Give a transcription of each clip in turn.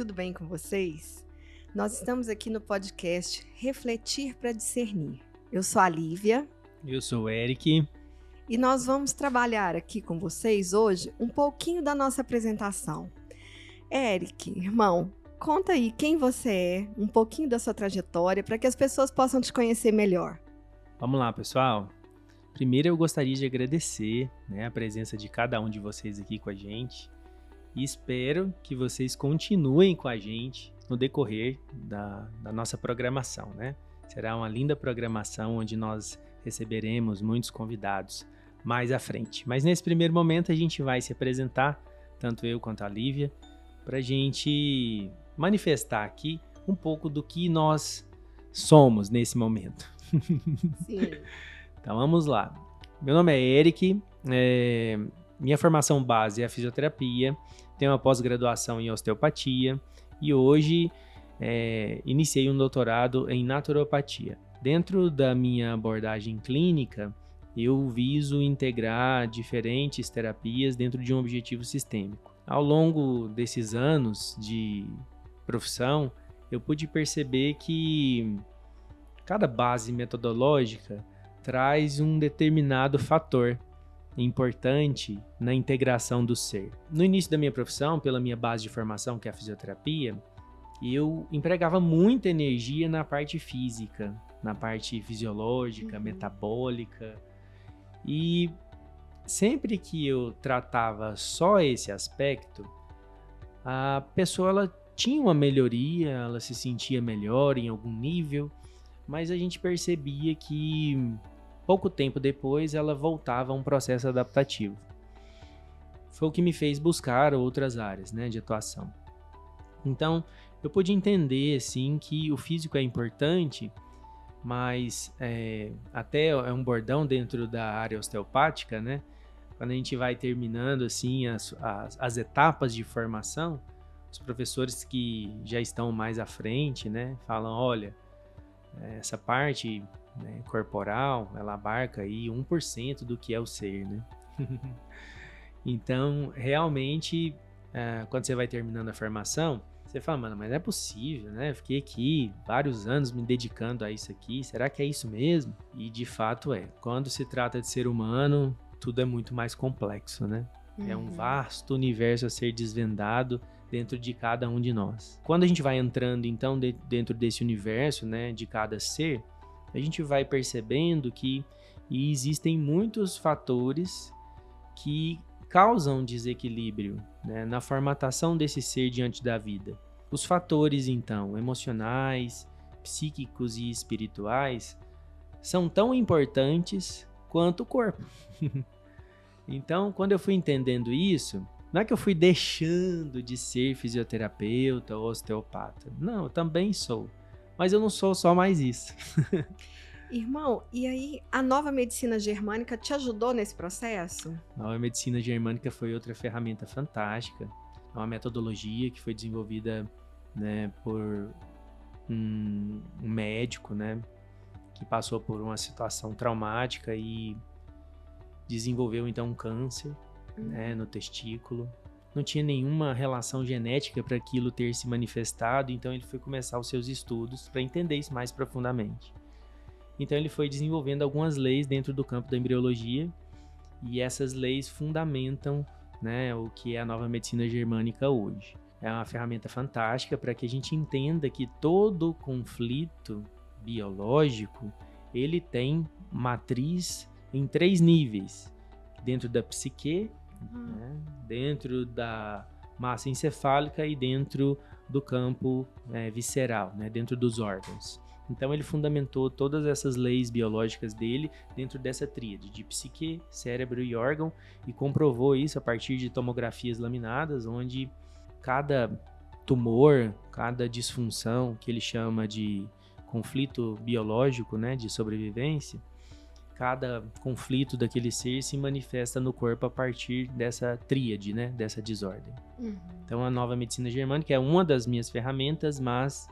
tudo bem com vocês? Nós estamos aqui no podcast Refletir para Discernir. Eu sou a Lívia. Eu sou o Eric. E nós vamos trabalhar aqui com vocês hoje um pouquinho da nossa apresentação. Eric, irmão, conta aí quem você é, um pouquinho da sua trajetória, para que as pessoas possam te conhecer melhor. Vamos lá, pessoal. Primeiro eu gostaria de agradecer, a presença de cada um de vocês aqui com a gente. E espero que vocês continuem com a gente no decorrer da nossa programação, Será uma linda programação onde nós receberemos muitos convidados mais à frente. Mas nesse primeiro momento a gente vai se apresentar, tanto eu quanto a Lívia, para a gente manifestar aqui um pouco do que nós somos nesse momento. Sim. Então vamos lá. Meu nome é Eric, minha formação base é a fisioterapia, tenho uma pós-graduação em osteopatia e hoje iniciei um doutorado em naturopatia. Dentro da minha abordagem clínica, eu viso integrar diferentes terapias dentro de um objetivo sistêmico. Ao longo desses anos de profissão, eu pude perceber que cada base metodológica traz um determinado fator importante na integração do ser. No início da minha profissão, pela minha base de formação, que é a fisioterapia, eu empregava muita energia na parte física, na parte fisiológica, metabólica. E sempre que eu tratava só esse aspecto, a pessoa ela tinha uma melhoria, ela se sentia melhor em algum nível, mas a gente percebia que pouco tempo depois ela voltava a um processo adaptativo. Foi o que me fez buscar outras áreas de atuação. Então, eu pude entender assim, que o físico é importante, mas até é um bordão dentro da área osteopática, Quando a gente vai terminando assim, as etapas de formação, os professores que já estão mais à frente falam, olha, essa parte corporal, ela abarca aí 1% do que é o ser, Então, realmente, quando você vai terminando a formação, você fala, mano, mas não é possível, Eu fiquei aqui vários anos me dedicando a isso aqui, será que é isso mesmo? E de fato é. Quando se trata de ser humano, tudo é muito mais complexo, É um vasto universo a ser desvendado dentro de cada um de nós. Quando a gente vai entrando, então, dentro desse universo, de cada ser, a gente vai percebendo que existem muitos fatores que causam desequilíbrio na formatação desse ser diante da vida. Os fatores, então, emocionais, psíquicos e espirituais são tão importantes quanto o corpo. Então, quando eu fui entendendo isso, não é que eu fui deixando de ser fisioterapeuta ou osteopata. Não, eu também sou. Mas eu não sou só mais isso. Irmão, e aí a nova medicina germânica te ajudou nesse processo? A nova medicina germânica foi outra ferramenta fantástica. É uma metodologia que foi desenvolvida por um médico, que passou por uma situação traumática e desenvolveu então um câncer no testículo. Não tinha nenhuma relação genética para aquilo ter se manifestado, então ele foi começar os seus estudos para entender isso mais profundamente. Então ele foi desenvolvendo algumas leis dentro do campo da embriologia e essas leis fundamentam o que é a nova medicina germânica hoje. É uma ferramenta fantástica para que a gente entenda que todo conflito biológico ele tem matriz em 3 níveis. Dentro da psique, dentro da massa encefálica e dentro do campo visceral, dentro dos órgãos. Então ele fundamentou todas essas leis biológicas dele dentro dessa tríade de psique, cérebro e órgão e comprovou isso a partir de tomografias laminadas, onde cada tumor, cada disfunção que ele chama de conflito biológico, de sobrevivência, cada conflito daquele ser se manifesta no corpo a partir dessa tríade, dessa desordem. Então a nova medicina germânica é uma das minhas ferramentas, mas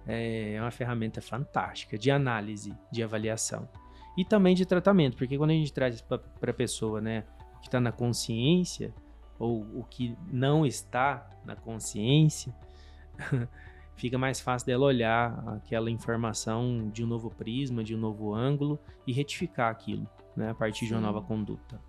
é uma ferramenta fantástica de análise, de avaliação e também de tratamento, porque quando a gente traz para a pessoa, o que está na consciência ou o que não está na consciência, fica mais fácil dela olhar aquela informação de um novo prisma, de um novo ângulo e retificar aquilo, né, a partir de uma nova conduta.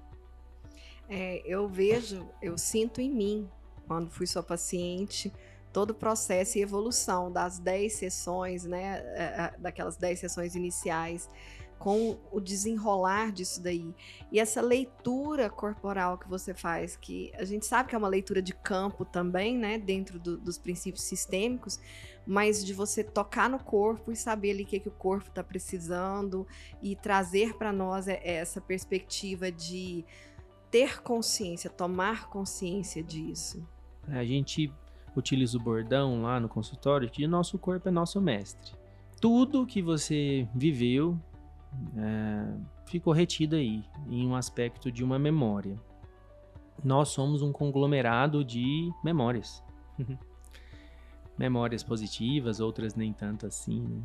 Eu sinto em mim, quando fui sua paciente, todo o processo e evolução das 10 sessões, né, daquelas 10 sessões iniciais, com o desenrolar disso daí. E essa leitura corporal que você faz, que a gente sabe que é uma leitura de campo também, né, dentro dos princípios sistêmicos, mas de você tocar no corpo e saber ali o que o corpo está precisando e trazer para nós essa perspectiva de ter consciência, tomar consciência disso. A gente utiliza o bordão lá no consultório de nosso corpo é nosso mestre. Tudo que você viveu ficou retido aí em um aspecto de uma memória. Nós somos um conglomerado de memórias. Memórias positivas, outras nem tanto assim, né?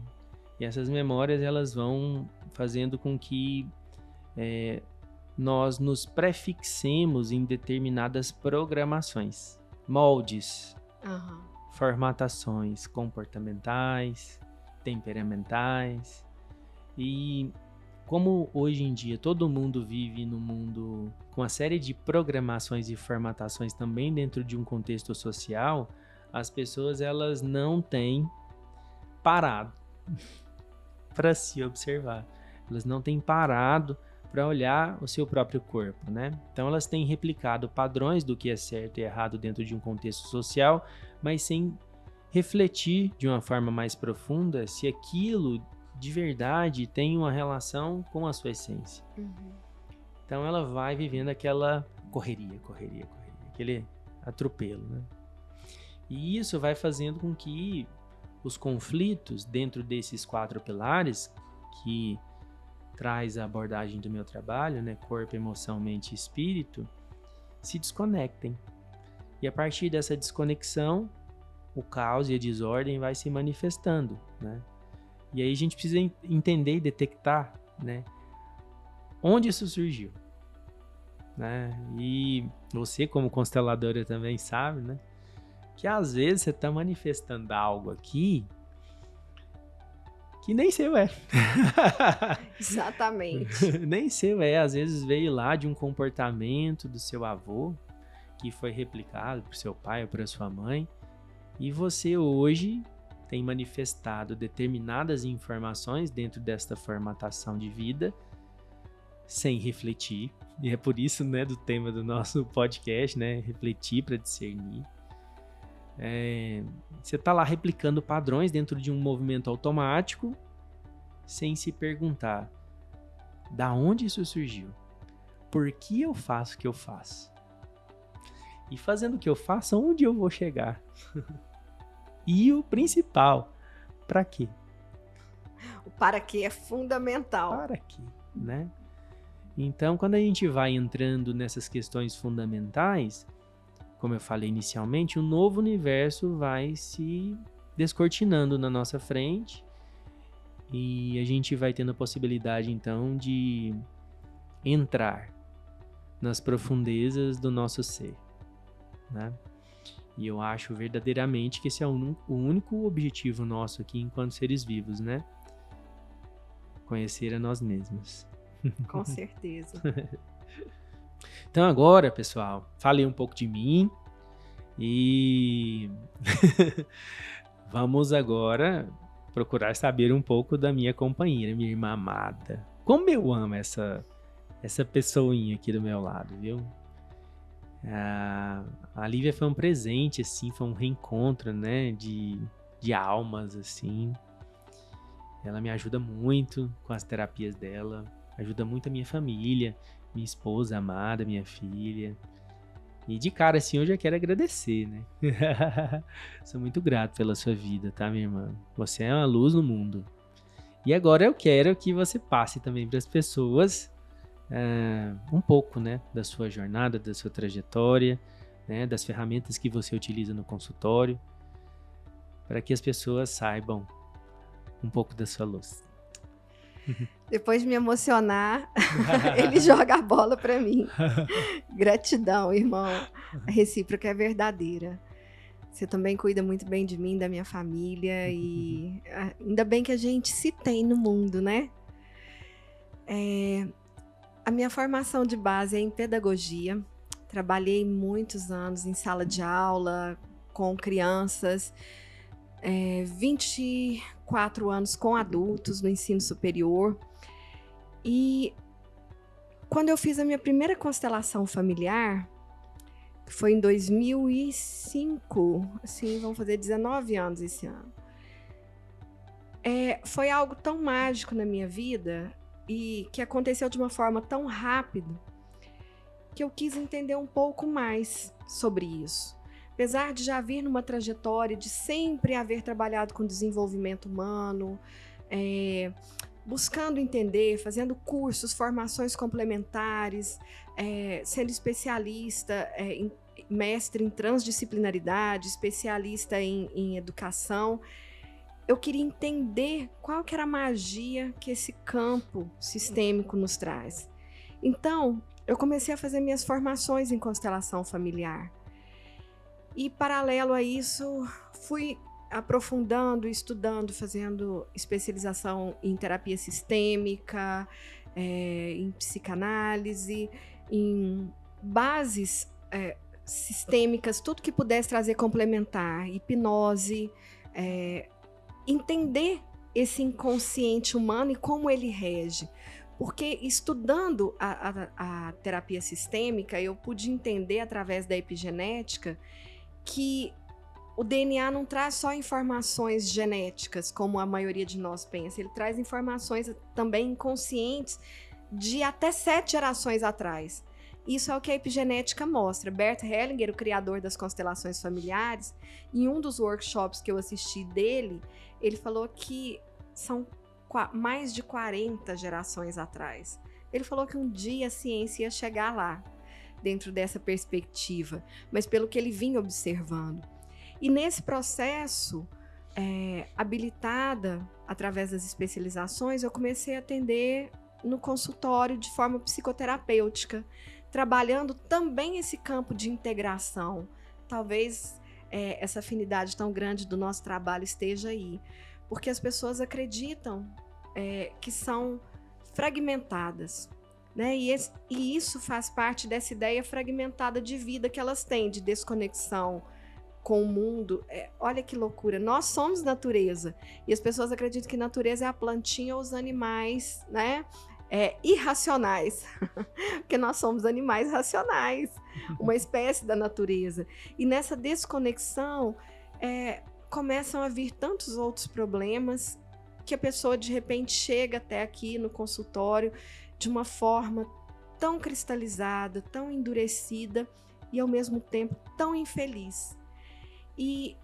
E essas memórias, elas vão fazendo com que nós nos prefixemos em determinadas programações, moldes, formatações comportamentais, temperamentais. E como hoje em dia todo mundo vive no mundo com uma série de programações e formatações também dentro de um contexto social, as pessoas, elas não têm parado para se observar. Elas não têm parado para olhar o seu próprio corpo, né? Então elas têm replicado padrões do que é certo e errado dentro de um contexto social, mas sem refletir de uma forma mais profunda se aquilo de verdade tem uma relação com a sua essência. Então ela vai vivendo aquela correria, aquele atropelo, né? E isso vai fazendo com que os conflitos dentro desses 4 pilares que traz a abordagem do meu trabalho, né, corpo, emoção, mente e espírito, se desconectem. E a partir dessa desconexão, o caos e a desordem vai se manifestando, né? E aí a gente precisa entender e detectar, né, onde isso surgiu, né? E você, como consteladora, também sabe, né, que às vezes você está manifestando algo aqui que nem seu é. Exatamente. Nem seu é. Às vezes veio lá de um comportamento do seu avô que foi replicado por seu pai ou por sua mãe, e você hoje tem manifestado determinadas informações dentro desta formatação de vida sem refletir. E é por isso, né, do tema do nosso podcast, né, refletir para discernir. Você está lá replicando padrões dentro de um movimento automático sem se perguntar da onde isso surgiu, por que eu faço o que eu faço, e fazendo o que eu faço, onde eu vou chegar. E o principal, para quê? O para quê é fundamental. Para quê, né? Então, quando a gente vai entrando nessas questões fundamentais, como eu falei inicialmente, um novo universo vai se descortinando na nossa frente e a gente vai tendo a possibilidade, então, de entrar nas profundezas do nosso ser, né? E eu acho verdadeiramente que esse é o único objetivo nosso aqui enquanto seres vivos, né? Conhecer a nós mesmos. Com certeza. Então agora, pessoal, falei um pouco de mim e vamos agora procurar saber um pouco da minha companheira, minha irmã amada. Como eu amo essa pessoinha aqui do meu lado, viu? A Lívia foi um presente, assim, foi um reencontro, né, de almas, assim. Ela me ajuda muito com as terapias dela, ajuda muito a minha família, minha esposa amada, minha filha. E de cara, assim, eu já quero agradecer, né? Sou muito grato pela sua vida, tá, minha irmã? Você é uma luz no mundo. E agora eu quero que você passe também para as pessoas um pouco, né, da sua jornada, da sua trajetória, né, das ferramentas que você utiliza no consultório, para que as pessoas saibam um pouco da sua luz. Depois de me emocionar, ele joga a bola para mim. Gratidão, irmão. A recíproca é verdadeira. Você também cuida muito bem de mim, da minha família, e ainda bem que a gente se tem no mundo, né? A minha formação de base é em pedagogia. Trabalhei muitos anos em sala de aula, com crianças, 24 anos com adultos no ensino superior. E quando eu fiz a minha primeira constelação familiar, que foi em 2005, assim, vão fazer 19 anos esse ano. Foi algo tão mágico na minha vida e que aconteceu de uma forma tão rápida que eu quis entender um pouco mais sobre isso. Apesar de já vir numa trajetória de sempre haver trabalhado com desenvolvimento humano, buscando entender, fazendo cursos, formações complementares, sendo especialista, mestre em transdisciplinaridade, especialista em educação, eu queria entender qual que era a magia que esse campo sistêmico nos traz. Então, eu comecei a fazer minhas formações em constelação familiar. E, paralelo a isso, fui aprofundando, estudando, fazendo especialização em terapia sistêmica, em psicanálise, em bases sistêmicas, tudo que pudesse trazer complementar, hipnose, entender esse inconsciente humano e como ele rege. Porque estudando a terapia sistêmica, eu pude entender através da epigenética que o DNA não traz só informações genéticas, como a maioria de nós pensa, ele traz informações também inconscientes de até 7 gerações atrás. Isso é o que a epigenética mostra. Bert Hellinger, o criador das constelações familiares, em um dos workshops que eu assisti dele, ele falou que são mais de 40 gerações atrás. Ele falou que um dia a ciência ia chegar lá, dentro dessa perspectiva, mas pelo que ele vinha observando. E nesse processo, habilitada através das especializações, eu comecei a atender no consultório de forma psicoterapêutica, trabalhando também esse campo de integração. Talvez essa afinidade tão grande do nosso trabalho esteja aí, porque as pessoas acreditam que são fragmentadas, né? E isso faz parte dessa ideia fragmentada de vida que elas têm, de desconexão com o mundo. Olha que loucura, nós somos natureza, e as pessoas acreditam que natureza é a plantinha ou os animais, né? Irracionais, porque nós somos animais racionais, uma espécie da natureza. E nessa desconexão começam a vir tantos outros problemas que a pessoa de repente chega até aqui no consultório de uma forma tão cristalizada, tão endurecida e ao mesmo tempo tão infeliz. E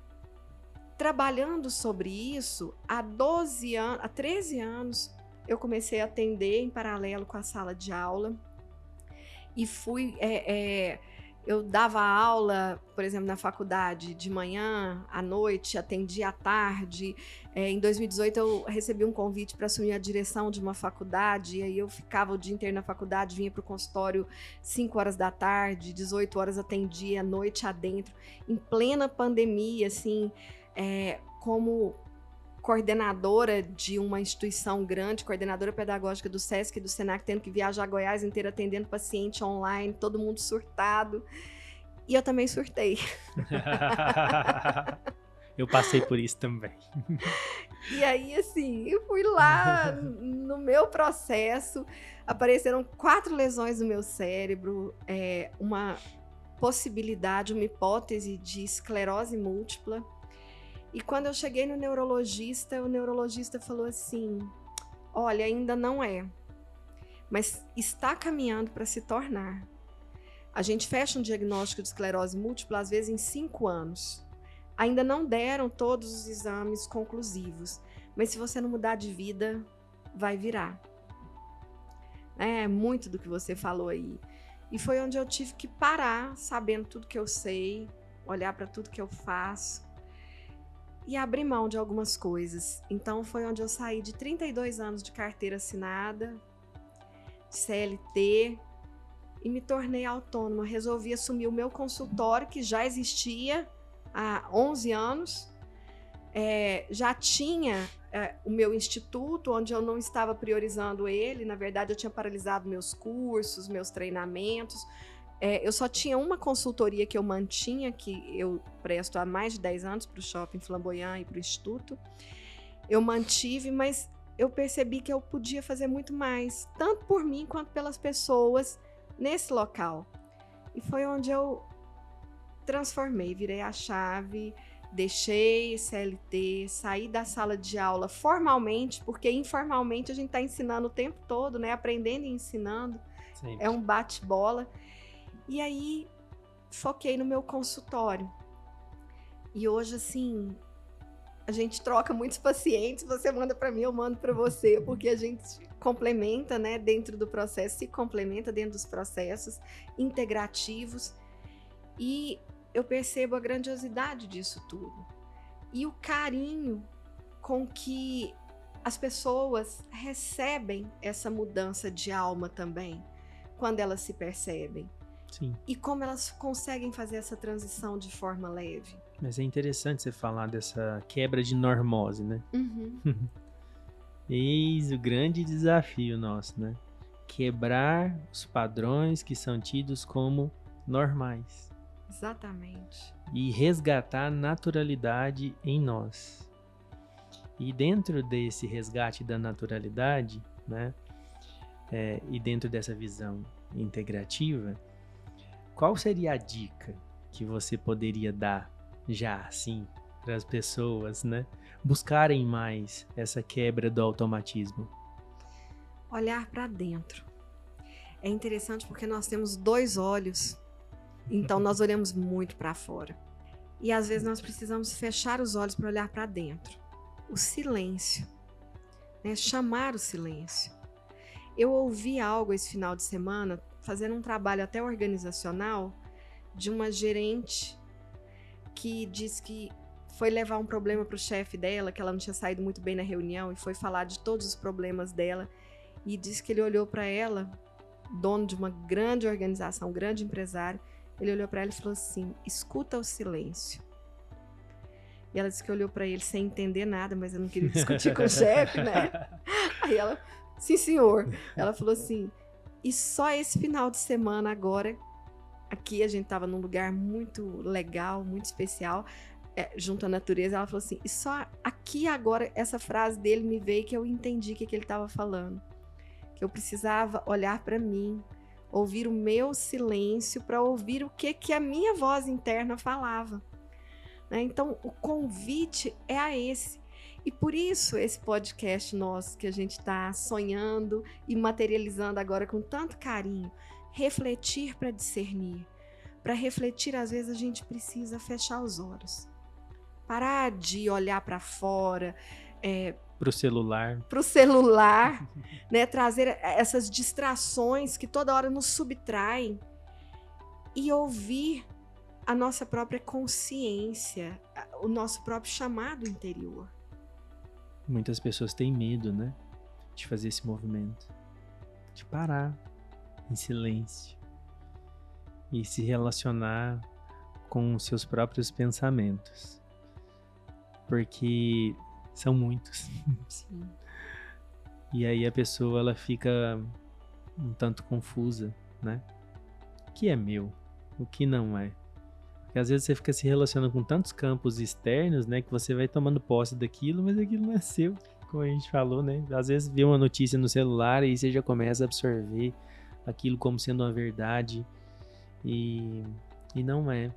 trabalhando sobre isso, há 13 anos, eu comecei a atender em paralelo com a sala de aula e fui... eu dava aula, por exemplo, na faculdade de manhã, à noite, atendia à tarde. Em 2018, eu recebi um convite para assumir a direção de uma faculdade, e aí eu ficava o dia inteiro na faculdade, vinha para o consultório 5 horas da tarde, 18 horas atendia, noite adentro, em plena pandemia, assim, como coordenadora de uma instituição grande, coordenadora pedagógica do SESC e do SENAC, tendo que viajar a Goiás inteiro atendendo paciente online, todo mundo surtado. E eu também surtei. Eu passei por isso também. E aí, assim, eu fui lá no meu processo, apareceram 4 lesões no meu cérebro, uma possibilidade, uma hipótese de esclerose múltipla. E quando eu cheguei no neurologista, o neurologista falou assim: olha, ainda não é, mas está caminhando para se tornar. A gente fecha um diagnóstico de esclerose múltipla, às vezes, em 5 anos. Ainda não deram todos os exames conclusivos, mas se você não mudar de vida, vai virar. É muito do que você falou aí. E foi onde eu tive que parar, sabendo tudo que eu sei, olhar para tudo que eu faço, e abrir mão de algumas coisas. Então foi onde eu saí de 32 anos de carteira assinada, de CLT, e me tornei autônoma. Resolvi assumir o meu consultório, que já existia, há 11 anos. Já tinha o meu instituto, onde eu não estava priorizando ele. Na verdade, eu tinha paralisado meus cursos, meus treinamentos. Eu só tinha uma consultoria que eu mantinha, que eu presto há mais de 10 anos para o Shopping Flamboyant e para o Instituto. Eu mantive, mas eu percebi que eu podia fazer muito mais, tanto por mim quanto pelas pessoas nesse local. E foi onde eu transformei, virei a chave, deixei CLT, saí da sala de aula formalmente, porque informalmente a gente está ensinando o tempo todo, né? Aprendendo e ensinando. Sempre. É um bate-bola. E aí, foquei no meu consultório. E hoje, assim, a gente troca muitos pacientes, você manda para mim, eu mando para você, porque a gente complementa, né, dentro do processo, se complementa dentro dos processos integrativos. E eu percebo a grandiosidade disso tudo. E o carinho com que as pessoas recebem essa mudança de alma também, quando elas se percebem. Sim. E como elas conseguem fazer essa transição de forma leve. Mas é interessante você falar dessa quebra de normose, né? Uhum. Eis o grande desafio nosso, né? Quebrar os padrões que são tidos como normais. Exatamente. E resgatar a naturalidade em nós. E dentro desse resgate da naturalidade, né? E dentro dessa visão integrativa, qual seria a dica que você poderia dar já assim para as pessoas, né? Buscarem mais essa quebra do automatismo? Olhar para dentro. É interessante porque nós temos 2 olhos, então nós olhamos muito para fora. E às vezes nós precisamos fechar os olhos para olhar para dentro. O silêncio, né? Chamar o silêncio. Eu ouvi algo esse final de semana, fazendo um trabalho até organizacional, de uma gerente que disse que foi levar um problema para o chefe dela, que ela não tinha saído muito bem na reunião, e foi falar de todos os problemas dela, e disse que ele olhou para ela, dono de uma grande organização, um grande empresário, ele olhou para ela e falou assim: escuta o silêncio. E ela disse que olhou para ele sem entender nada, mas eu não queria discutir com o chefe, né? Aí ela, sim senhor, ela falou assim: e só esse final de semana agora, aqui a gente estava num lugar muito legal, muito especial, junto à natureza, ela falou assim, e só aqui agora essa frase dele me veio que eu entendi o que ele estava falando, que eu precisava olhar para mim, ouvir o meu silêncio para ouvir o que a minha voz interna falava, né? Então o convite é a esse. E por isso esse podcast nosso que a gente está sonhando e materializando agora com tanto carinho, refletir para discernir. Para refletir, às vezes a gente precisa fechar os olhos, parar de olhar para fora, Para o celular, né? Trazer essas distrações que toda hora nos subtraem e ouvir a nossa própria consciência, o nosso próprio chamado interior. Muitas pessoas têm medo, né, de fazer esse movimento, de parar em silêncio e se relacionar com os seus próprios pensamentos, porque são muitos. Sim. E aí a pessoa ela fica um tanto confusa, né? O que é meu? O que não é? Porque às vezes você fica se relacionando com tantos campos externos, né? Que você vai tomando posse daquilo, mas aquilo não é seu, como a gente falou, né? Às vezes vê uma notícia no celular e você já começa a absorver aquilo como sendo uma verdade e não é.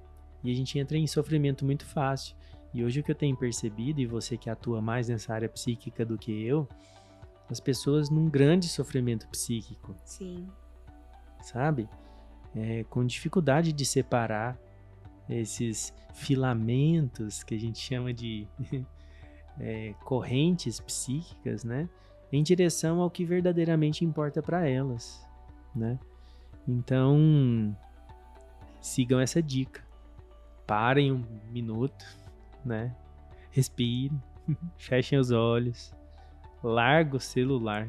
E a gente entra em sofrimento muito fácil. E hoje o que eu tenho percebido, e você que atua mais nessa área psíquica do que eu, as pessoas num grande sofrimento psíquico. Sim. Sabe? Com dificuldade de separar esses filamentos que a gente chama de correntes psíquicas, né? Em direção ao que verdadeiramente importa para elas, né? Então, sigam essa dica. Parem um minuto, né? Respirem, fechem os olhos, larga o celular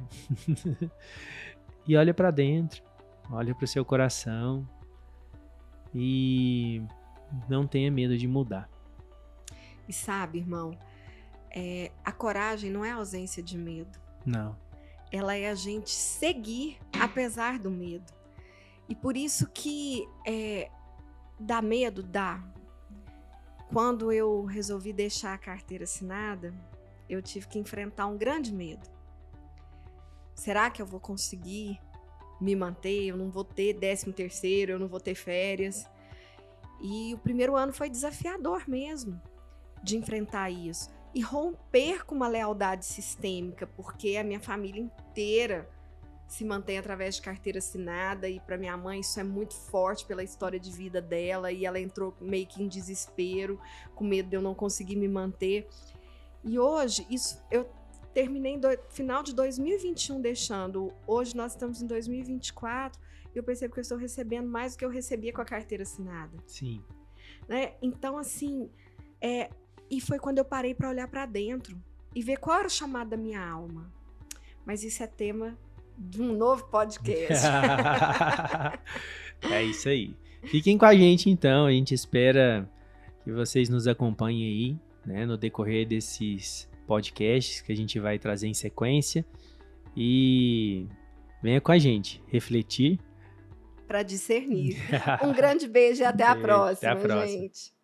e olha para dentro, olha para o seu coração e não tenha medo de mudar. E sabe, irmão, a coragem não é a ausência de medo. Não. Ela é a gente seguir apesar do medo. E por isso que dá medo, dá. Quando eu resolvi deixar a carteira assinada, eu tive que enfrentar um grande medo. Será que eu vou conseguir me manter? Eu não vou ter 13º, eu não vou ter férias. E o primeiro ano foi desafiador mesmo de enfrentar isso. E romper com uma lealdade sistêmica, porque a minha família inteira se mantém através de carteira assinada, e para minha mãe isso é muito forte pela história de vida dela, e ela entrou meio que em desespero, com medo de eu não conseguir me manter. E hoje, eu terminei final de 2021 deixando, hoje nós estamos em 2024, e eu percebo que eu estou recebendo mais do que eu recebia com a carteira assinada. Sim. Né? Então, assim, e foi quando eu parei para olhar para dentro e ver qual era o chamado da minha alma. Mas isso é tema de um novo podcast. É isso aí. Fiquem com a gente, então. A gente espera que vocês nos acompanhem aí, né, no decorrer desses podcasts que a gente vai trazer em sequência. E venha com a gente refletir. Para discernir. Um grande beijo e até a próxima, Até a próxima. gente.